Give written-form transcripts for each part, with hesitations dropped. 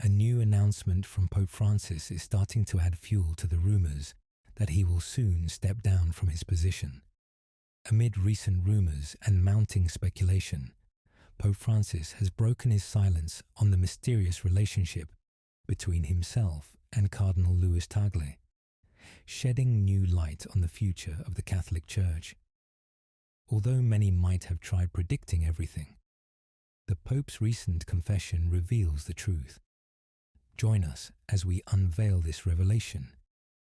a new announcement from Pope Francis is starting to add fuel to the rumours that he will soon step down from his position. Amid recent rumours and mounting speculation, Pope Francis has broken his silence on the mysterious relationship between himself and Cardinal Luis Tagle, shedding new light on the future of the Catholic Church. Although many might have tried predicting everything, the Pope's recent confession reveals the truth. Join us as we unveil this revelation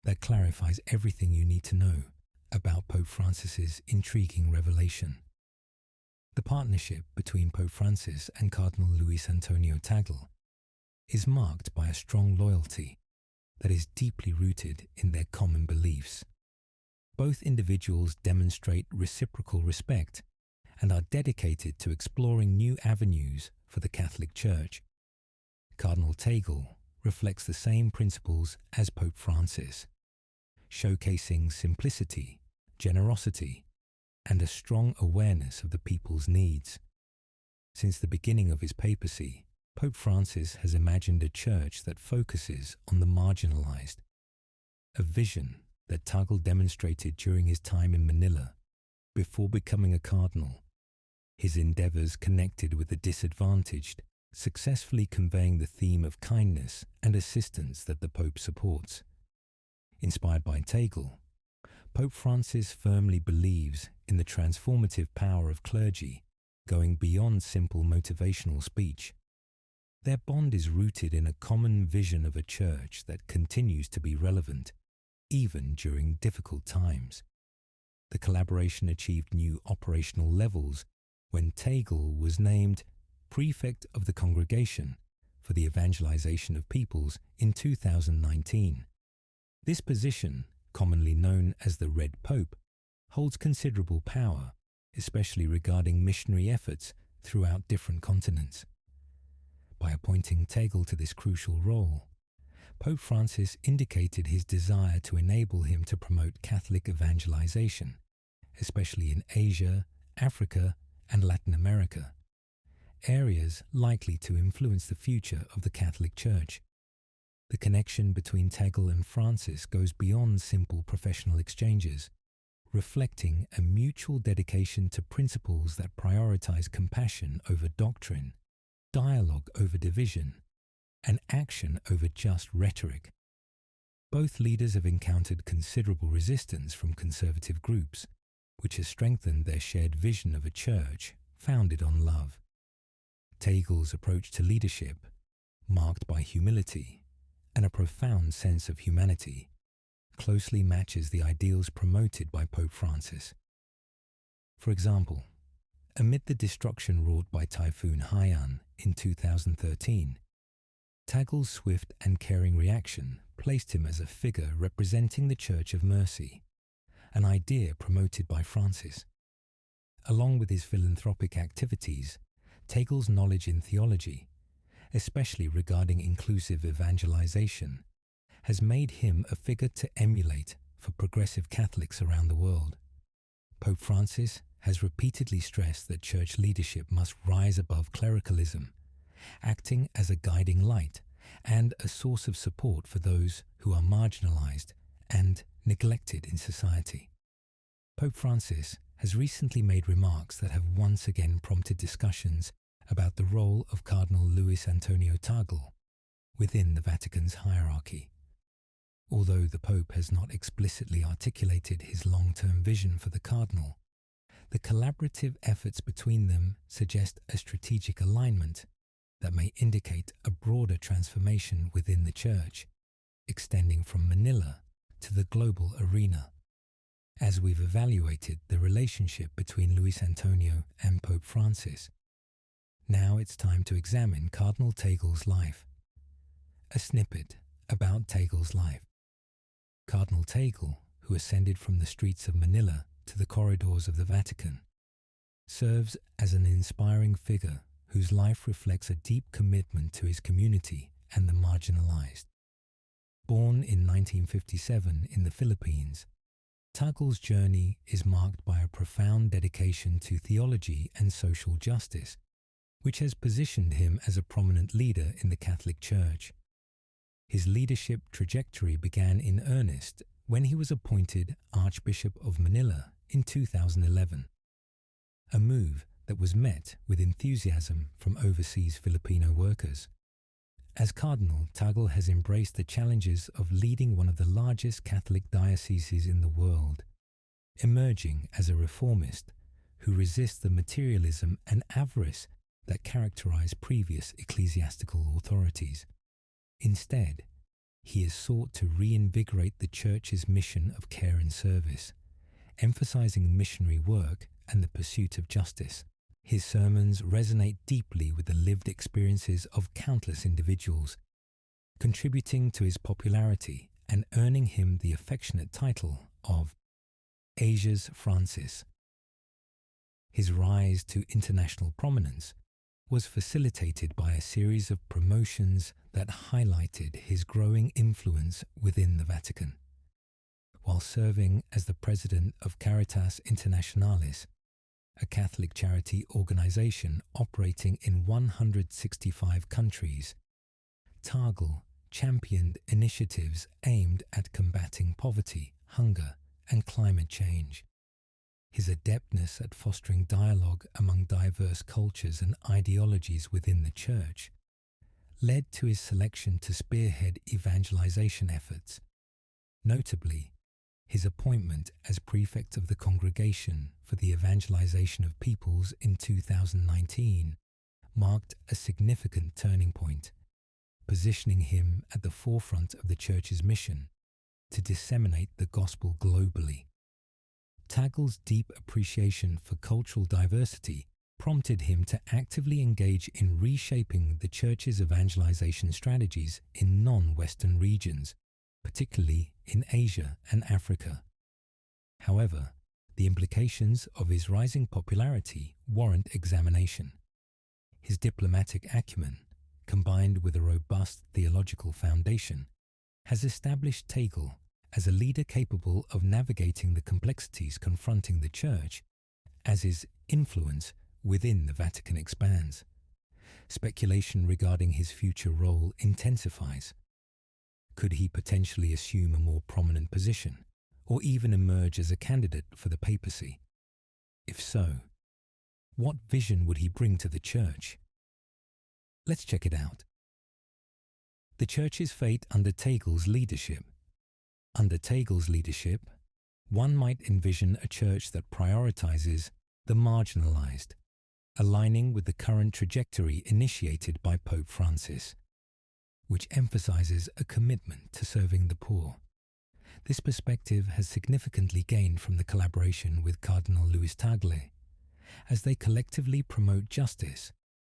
that clarifies everything you need to know about Pope Francis's intriguing revelation. The partnership between Pope Francis and Cardinal Luis Tagle is marked by a strong loyalty that is deeply rooted in their common beliefs. Both individuals demonstrate reciprocal respect and are dedicated to exploring new avenues for the Catholic Church. Cardinal Tagle reflects the same principles as Pope Francis, showcasing simplicity, generosity, and a strong awareness of the people's needs. Since the beginning of his papacy, Pope Francis has imagined a church that focuses on the marginalized, a vision that Tagle demonstrated during his time in Manila. Before becoming a cardinal, his endeavors connected with the disadvantaged, successfully conveying the theme of kindness and assistance that the Pope supports. Inspired by Tagle, Pope Francis firmly believes in the transformative power of clergy, going beyond simple motivational speech. Their bond is rooted in a common vision of a church that continues to be relevant, even during difficult times. The collaboration achieved new operational levels when Tagle was named Prefect of the Congregation for the Evangelization of Peoples in 2019. This position, commonly known as the Red Pope, holds considerable power, especially regarding missionary efforts throughout different continents. By appointing Tagle to this crucial role, Pope Francis indicated his desire to enable him to promote Catholic evangelization, especially in Asia, Africa, and Latin America, areas likely to influence the future of the Catholic Church. The connection between Tagle and Francis goes beyond simple professional exchanges, reflecting a mutual dedication to principles that prioritize compassion over doctrine, dialogue over division, and action over just rhetoric. Both leaders have encountered considerable resistance from conservative groups, which has strengthened their shared vision of a church founded on love. Tagle's approach to leadership, marked by humility and a profound sense of humanity, closely matches the ideals promoted by Pope Francis. For example, amid the destruction wrought by Typhoon Haiyan in 2013, Tagle's swift and caring reaction placed him as a figure representing the Church of Mercy, an idea promoted by Francis. Along with his philanthropic activities, Tagle's knowledge in theology, especially regarding inclusive evangelization, has made him a figure to emulate for progressive Catholics around the world. Pope Francis has repeatedly stressed that church leadership must rise above clericalism, acting as a guiding light and a source of support for those who are marginalized and neglected in society. Pope Francis has recently made remarks that have once again prompted discussions about the role of Cardinal Luis Tagle within the Vatican's hierarchy. Although the Pope has not explicitly articulated his long-term vision for the Cardinal, the collaborative efforts between them suggest a strategic alignment that may indicate a broader transformation within the Church, extending from Manila to the global arena. As we've evaluated the relationship between Luis Antonio and Pope Francis, now it's time to examine Cardinal Tagle's life. A snippet about Tagle's life. Cardinal Tagle, who ascended from the streets of Manila to the corridors of the Vatican, serves as an inspiring figure whose life reflects a deep commitment to his community and the marginalized. Born in 1957 in the Philippines, Tagle's journey is marked by a profound dedication to theology and social justice, which has positioned him as a prominent leader in the Catholic Church. His leadership trajectory began in earnest when he was appointed Archbishop of Manila in 2011, a move that was met with enthusiasm from overseas Filipino workers. As Cardinal, Tagle has embraced the challenges of leading one of the largest Catholic dioceses in the world, emerging as a reformist who resists the materialism and avarice that characterize previous ecclesiastical authorities. Instead, he has sought to reinvigorate the Church's mission of care and service, emphasizing missionary work and the pursuit of justice. His sermons resonate deeply with the lived experiences of countless individuals, contributing to his popularity and earning him the affectionate title of Asia's Francis. His rise to international prominence was facilitated by a series of promotions that highlighted his growing influence within the Vatican. While serving as the president of Caritas Internationalis, a Catholic charity organization operating in 165 countries, Tagle championed initiatives aimed at combating poverty, hunger, and climate change. His adeptness at fostering dialogue among diverse cultures and ideologies within the Church led to his selection to spearhead evangelization efforts. Notably, his appointment as prefect of the Congregation for the Evangelization of Peoples in 2019 marked a significant turning point, positioning him at the forefront of the Church's mission to disseminate the gospel globally. Tagle's deep appreciation for cultural diversity prompted him to actively engage in reshaping the Church's evangelization strategies in non-Western regions, particularly in Asia and Africa. However, the implications of his rising popularity warrant examination. His diplomatic acumen, combined with a robust theological foundation, has established Tagle as a leader capable of navigating the complexities confronting the Church as his influence within the Vatican expands. Speculation regarding his future role intensifies. Could he potentially assume a more prominent position, or even emerge as a candidate for the papacy? If so, what vision would he bring to the Church? Let's check it out. The Church's fate under Tagle's leadership. Under Tagle's leadership, one might envision a Church that prioritizes the marginalized, aligning with the current trajectory initiated by Pope Francis, which emphasizes a commitment to serving the poor. This perspective has significantly gained from the collaboration with Cardinal Luis Tagle, as they collectively promote justice,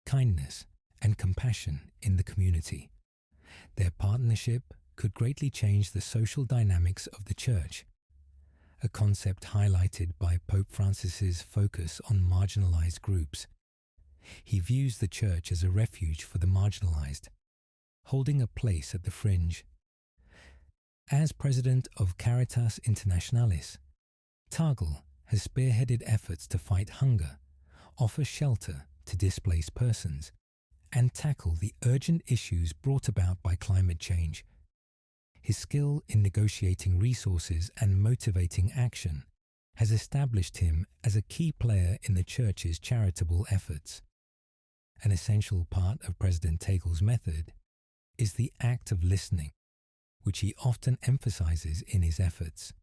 kindness, and compassion in the community. Their partnership could greatly change the social dynamics of the Church, a concept highlighted by Pope Francis's focus on marginalized groups. He views the Church as a refuge for the marginalized, holding a place at the fringe. As president of Caritas Internationalis, Tagle has spearheaded efforts to fight hunger, offer shelter to displaced persons, and tackle the urgent issues brought about by climate change. His skill in negotiating resources and motivating action has established him as a key player in the Church's charitable efforts. An essential part of President Tagle's method is the act of listening, which he often emphasizes in his efforts.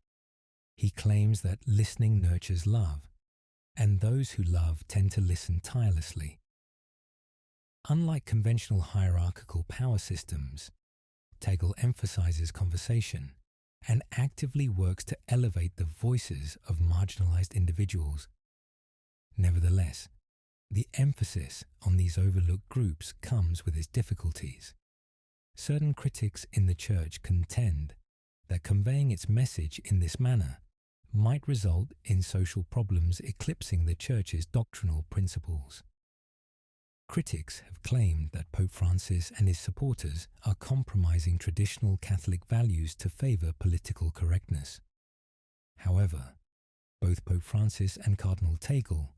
He claims that listening nurtures love, and those who love tend to listen tirelessly. Unlike conventional hierarchical power systems, Tagle emphasizes conversation and actively works to elevate the voices of marginalized individuals. Nevertheless, the emphasis on these overlooked groups comes with its difficulties. Certain critics in the Church contend that conveying its message in this manner might result in social problems eclipsing the Church's doctrinal principles. Critics have claimed that Pope Francis and his supporters are compromising traditional Catholic values to favor political correctness. However, both Pope Francis and Cardinal Tagle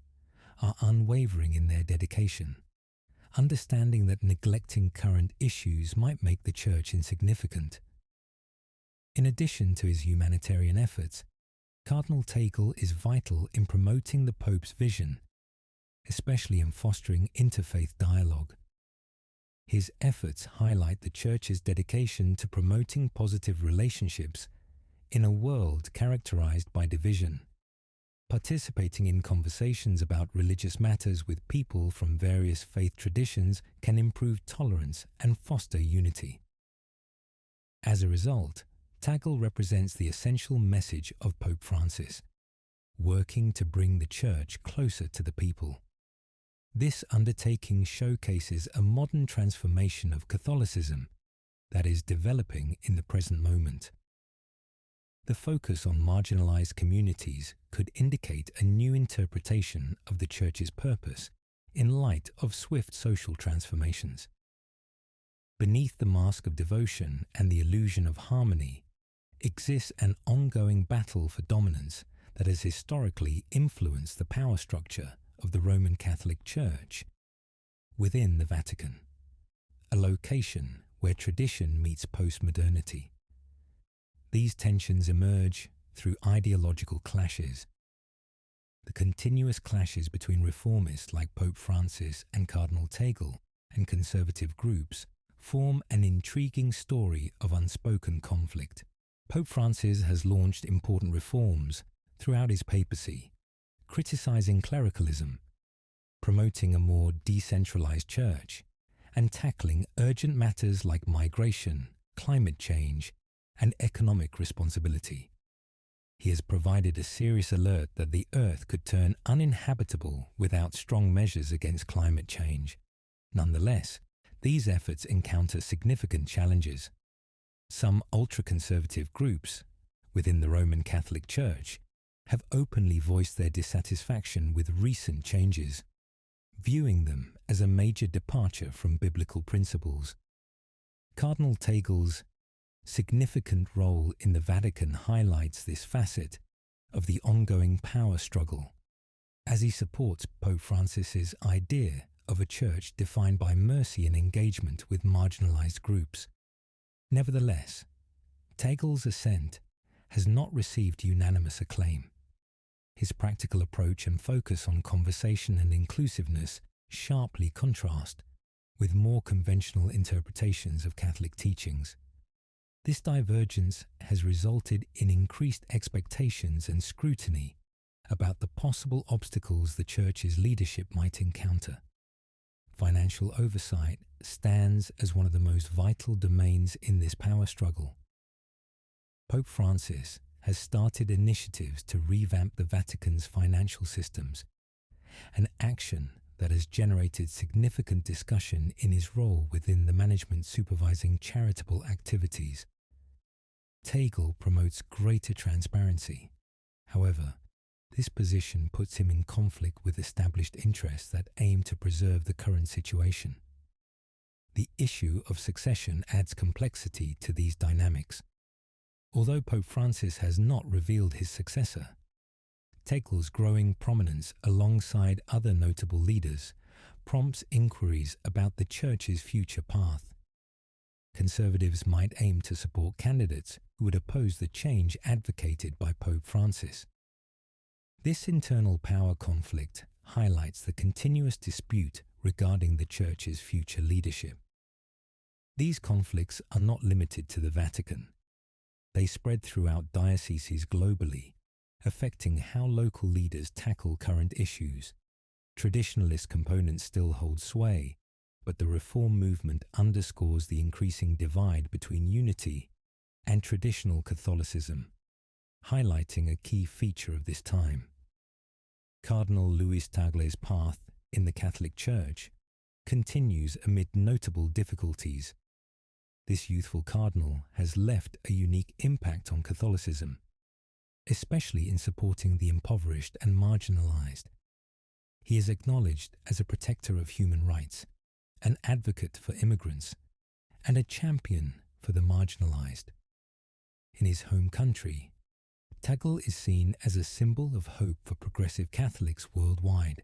are unwavering in their dedication, understanding that neglecting current issues might make the Church insignificant. In addition to his humanitarian efforts, Cardinal Tagle is vital in promoting the Pope's vision, especially in fostering interfaith dialogue. His efforts highlight the Church's dedication to promoting positive relationships in a world characterized by division. Participating in conversations about religious matters with people from various faith traditions can improve tolerance and foster unity. As a result, Tagle represents the essential message of Pope Francis, working to bring the Church closer to the people. This undertaking showcases a modern transformation of Catholicism that is developing in the present moment. The focus on marginalized communities could indicate a new interpretation of the Church's purpose in light of swift social transformations. Beneath the mask of devotion and the illusion of harmony exists an ongoing battle for dominance that has historically influenced the power structure of the Roman Catholic Church within the Vatican, a location where tradition meets postmodernity. These tensions emerge through ideological clashes. The continuous clashes between reformists like Pope Francis and Cardinal Tagle and conservative groups form an intriguing story of unspoken conflict. Pope Francis has launched important reforms throughout his papacy, criticizing clericalism, promoting a more decentralized church, and tackling urgent matters like migration, climate change, and economic responsibility. He has provided a serious alert that the Earth could turn uninhabitable without strong measures against climate change. Nonetheless, these efforts encounter significant challenges. Some ultra-conservative groups within the Roman Catholic Church have openly voiced their dissatisfaction with recent changes, viewing them as a major departure from biblical principles. Cardinal Tagle's significant role in the Vatican highlights this facet of the ongoing power struggle, as he supports Pope Francis's idea of a church defined by mercy and engagement with marginalized groups. Nevertheless, Tagle's ascent has not received unanimous acclaim. His practical approach and focus on conversation and inclusiveness sharply contrast with more conventional interpretations of Catholic teachings. This divergence has resulted in increased expectations and scrutiny about the possible obstacles the Church's leadership might encounter. Financial oversight stands as one of the most vital domains in this power struggle. Pope Francis has started initiatives to revamp the Vatican's financial systems, an action that has generated significant discussion in his role within the management supervising charitable activities. Tagle promotes greater transparency. However, this position puts him in conflict with established interests that aim to preserve the current situation. The issue of succession adds complexity to these dynamics. Although Pope Francis has not revealed his successor, Tagle's growing prominence alongside other notable leaders prompts inquiries about the Church's future path. Conservatives might aim to support candidates who would oppose the change advocated by Pope Francis. This internal power conflict highlights the continuous dispute regarding the Church's future leadership. These conflicts are not limited to the Vatican. They spread throughout dioceses globally, affecting how local leaders tackle current issues. Traditionalist components still hold sway, but the reform movement underscores the increasing divide between unity and traditional Catholicism, highlighting a key feature of this time. Cardinal Luis Tagle's path in the Catholic Church continues amid notable difficulties. This youthful cardinal has left a unique impact on Catholicism, especially in supporting the impoverished and marginalized. He is acknowledged as a protector of human rights, an advocate for immigrants, and a champion for the marginalized. In his home country, Tagle is seen as a symbol of hope for progressive Catholics worldwide.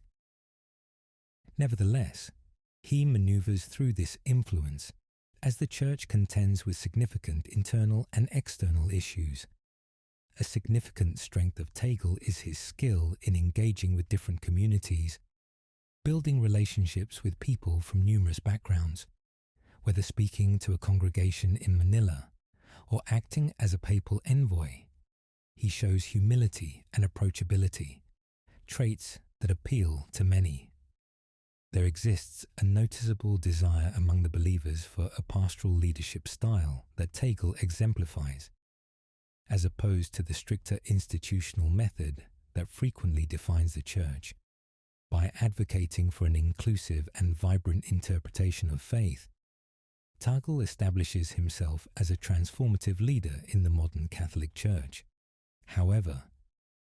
Nevertheless, He maneuvers through this influence as the Church contends with significant internal and external issues. A significant strength of Tagle is his skill in engaging with different communities, building relationships with people from numerous backgrounds, whether speaking to a congregation in Manila or acting as a papal envoy. He shows humility and approachability, traits that appeal to many. There exists a noticeable desire among the believers for a pastoral leadership style that Tagle exemplifies, as opposed to the stricter institutional method that frequently defines the Church. By advocating for an inclusive and vibrant interpretation of faith, Tagle establishes himself as a transformative leader in the modern Catholic Church. However,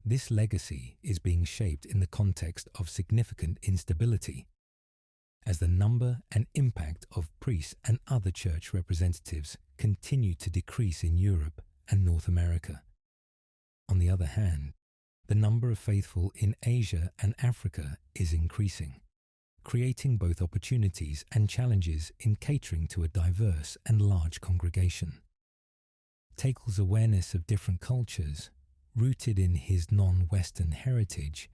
this legacy is being shaped in the context of significant instability, as the number and impact of priests and other church representatives continue to decrease in Europe and North America. On the other hand, the number of faithful in Asia and Africa is increasing, creating both opportunities and challenges in catering to a diverse and large congregation. Tagle's awareness of different cultures, rooted in his non-Western heritage,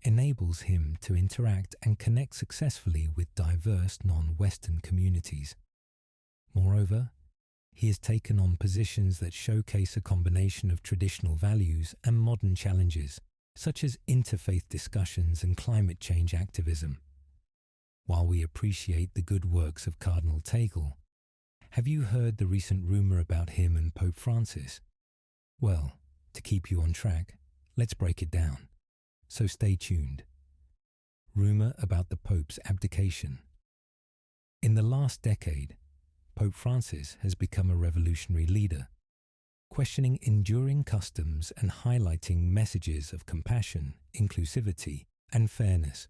enables him to interact and connect successfully with diverse non-Western communities. Moreover, he has taken on positions that showcase a combination of traditional values and modern challenges, such as interfaith discussions and climate change activism. While we appreciate the good works of Cardinal Tagle, have you heard the recent rumor about him and Pope Francis? Well, to keep you on track, let's break it down. So stay tuned. Rumor about the Pope's abdication. In the last decade, Pope Francis has become a revolutionary leader, questioning enduring customs and highlighting messages of compassion, inclusivity, and fairness.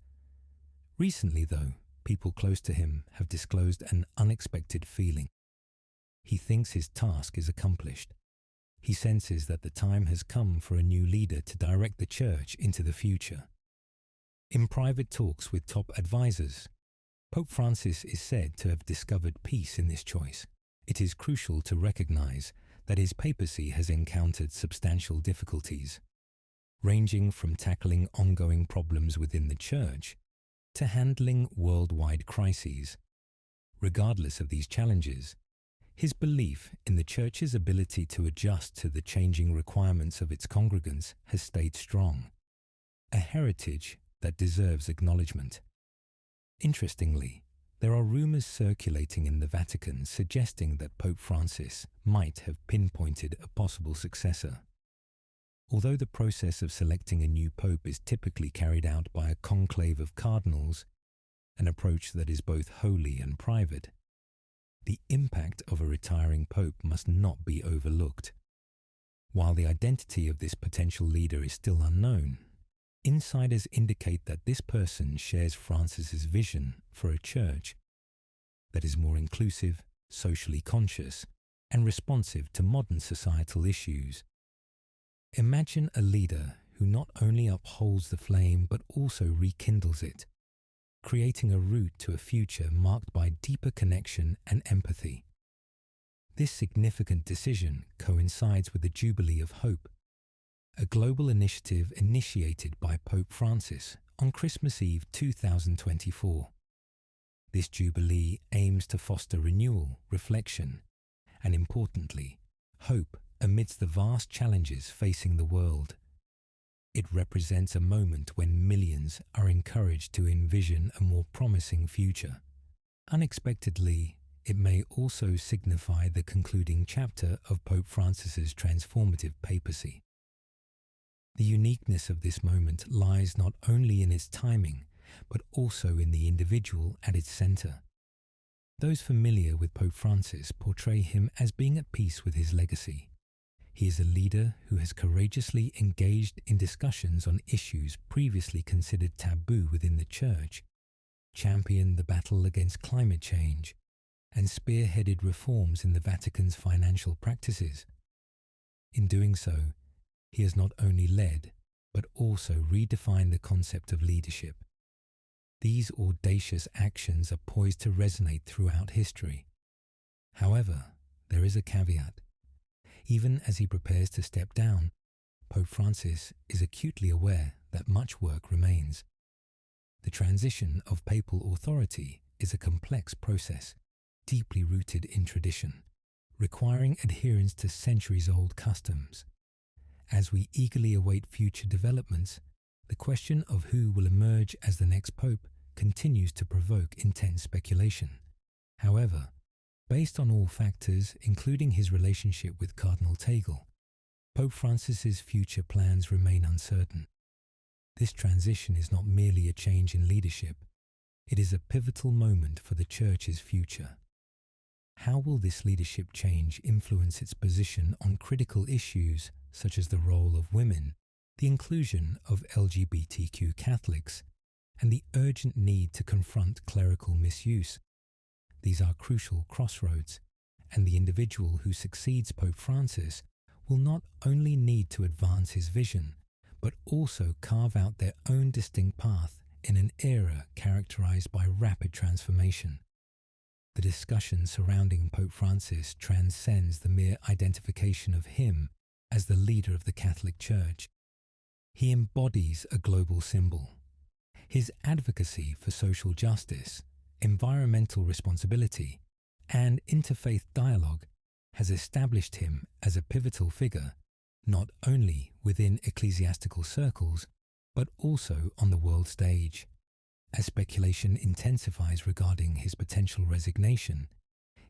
Recently, though, people close to him have disclosed an unexpected feeling. He thinks his task is accomplished. He senses that the time has come for a new leader to direct the Church into the future. In private talks with top advisors, Pope Francis is said to have discovered peace in this choice. It is crucial to recognize that his papacy has encountered substantial difficulties, ranging from tackling ongoing problems within the Church to handling worldwide crises. Regardless of these challenges, his belief in the Church's ability to adjust to the changing requirements of its congregants has stayed strong, a heritage that deserves acknowledgement. Interestingly, there are rumors circulating in the Vatican suggesting that Pope Francis might have pinpointed a possible successor. Although the process of selecting a new pope is typically carried out by a conclave of cardinals, an approach that is both holy and private, the impact of a retiring pope must not be overlooked. While the identity of this potential leader is still unknown, insiders indicate that this person shares Francis's vision for a church that is more inclusive, socially conscious, and responsive to modern societal issues. Imagine a leader who not only upholds the flame but also rekindles it, creating a route to a future marked by deeper connection and empathy. This significant decision coincides with the Jubilee of Hope, a global initiative initiated by Pope Francis on Christmas Eve 2024. This Jubilee aims to foster renewal, reflection, and importantly, hope amidst the vast challenges facing the world. It represents a moment when millions are encouraged to envision a more promising future. Unexpectedly, it may also signify the concluding chapter of Pope Francis's transformative papacy. The uniqueness of this moment lies not only in its timing, but also in the individual at its center. Those familiar with Pope Francis portray him as being at peace with his legacy. He is a leader who has courageously engaged in discussions on issues previously considered taboo within the Church, championed the battle against climate change, and spearheaded reforms in the Vatican's financial practices. In doing so, he has not only led, but also redefined the concept of leadership. These audacious actions are poised to resonate throughout history. However, there is a caveat. Even as he prepares to step down, Pope Francis is acutely aware that much work remains. The transition of papal authority is a complex process, deeply rooted in tradition, requiring adherence to centuries-old customs. As we eagerly await future developments, the question of who will emerge as the next pope continues to provoke intense speculation. However, based on all factors, including his relationship with Cardinal Tagle, Pope Francis's future plans remain uncertain. This transition is not merely a change in leadership, it is a pivotal moment for the Church's future. How will this leadership change influence its position on critical issues such as the role of women, the inclusion of LGBTQ Catholics, and the urgent need to confront clerical misuse? These are crucial crossroads, and the individual who succeeds Pope Francis will not only need to advance his vision, but also carve out their own distinct path in an era characterized by rapid transformation. The discussion surrounding Pope Francis transcends the mere identification of him as the leader of the Catholic Church. He embodies a global symbol. His advocacy for social justice, environmental responsibility, and interfaith dialogue has established him as a pivotal figure, not only within ecclesiastical circles, but also on the world stage. As speculation intensifies regarding his potential resignation,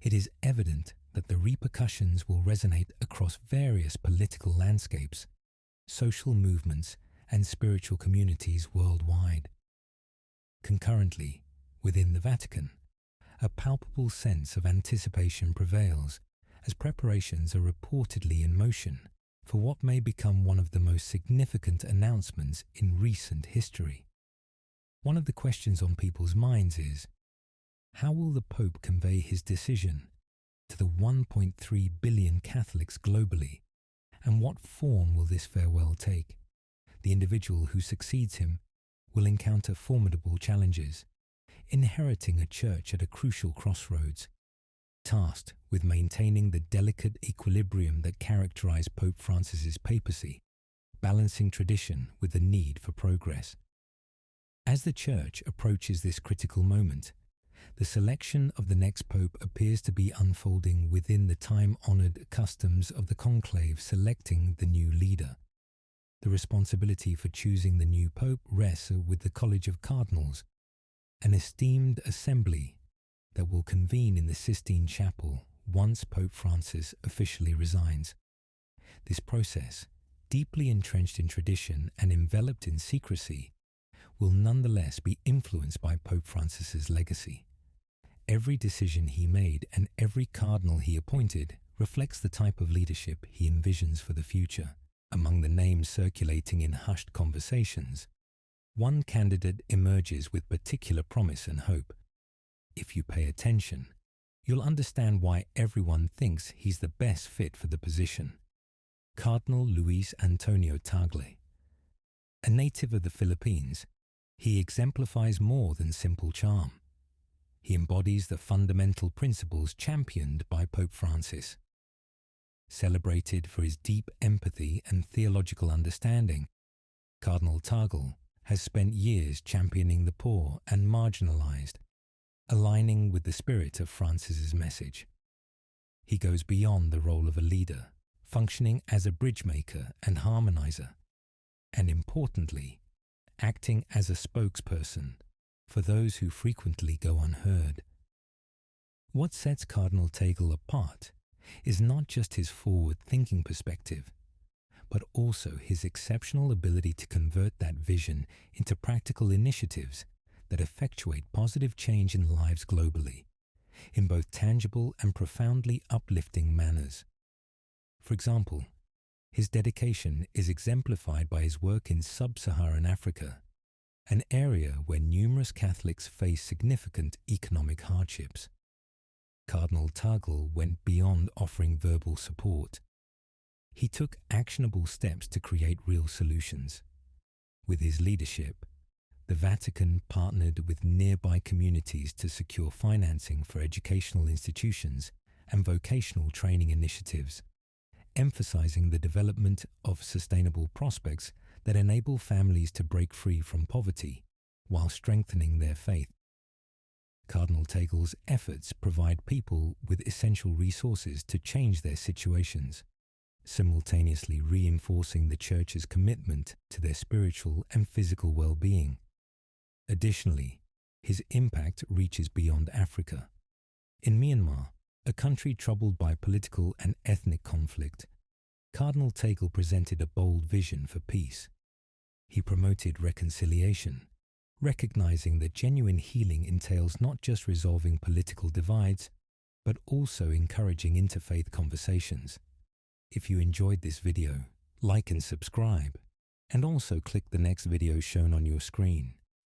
it is evident that the repercussions will resonate across various political landscapes, social movements, and spiritual communities worldwide. Concurrently, within the Vatican, a palpable sense of anticipation prevails as preparations are reportedly in motion for what may become one of the most significant announcements in recent history. One of the questions on people's minds is, how will the Pope convey his decision to the 1.3 billion Catholics globally, and what form will this farewell take? The individual who succeeds him will encounter formidable challenges, inheriting a church at a crucial crossroads, tasked with maintaining the delicate equilibrium that characterized Pope Francis's papacy, balancing tradition with the need for progress. As the Church approaches this critical moment, the selection of the next pope appears to be unfolding within the time-honored customs of the conclave selecting the new leader. The responsibility for choosing the new pope rests with the College of Cardinals, an esteemed assembly that will convene in the Sistine Chapel once Pope Francis officially resigns. This process, deeply entrenched in tradition and enveloped in secrecy, will nonetheless be influenced by Pope Francis's legacy. Every decision he made and every cardinal he appointed reflects the type of leadership he envisions for the future. Among the names circulating in hushed conversations, one candidate emerges with particular promise and hope. If you pay attention, you'll understand why everyone thinks he's the best fit for the position. Cardinal Luis Tagle. A native of the Philippines, he exemplifies more than simple charm. He embodies the fundamental principles championed by Pope Francis. Celebrated for his deep empathy and theological understanding, Cardinal Tagle has spent years championing the poor and marginalized, aligning with the spirit of Francis's message. He goes beyond the role of a leader, functioning as a bridge maker and harmonizer, and importantly, acting as a spokesperson for those who frequently go unheard. What sets Cardinal Tagle apart is not just his forward-thinking perspective, but also his exceptional ability to convert that vision into practical initiatives that effectuate positive change in lives globally, in both tangible and profoundly uplifting manners. For example, his dedication is exemplified by his work in sub-Saharan Africa, an area where numerous Catholics face significant economic hardships. Cardinal Tagle went beyond offering verbal support. He took actionable steps to create real solutions. With his leadership, the Vatican partnered with nearby communities to secure financing for educational institutions and vocational training initiatives, emphasizing the development of sustainable prospects that enable families to break free from poverty while strengthening their faith. Cardinal Tagle's efforts provide people with essential resources to change their situations, simultaneously reinforcing the Church's commitment to their spiritual and physical well-being. Additionally, his impact reaches beyond Africa. In Myanmar, a country troubled by political and ethnic conflict, Cardinal Tagle presented a bold vision for peace. He promoted reconciliation, recognizing that genuine healing entails not just resolving political divides, but also encouraging interfaith conversations. If you enjoyed this video, like and subscribe, and also click the next video shown on your screen.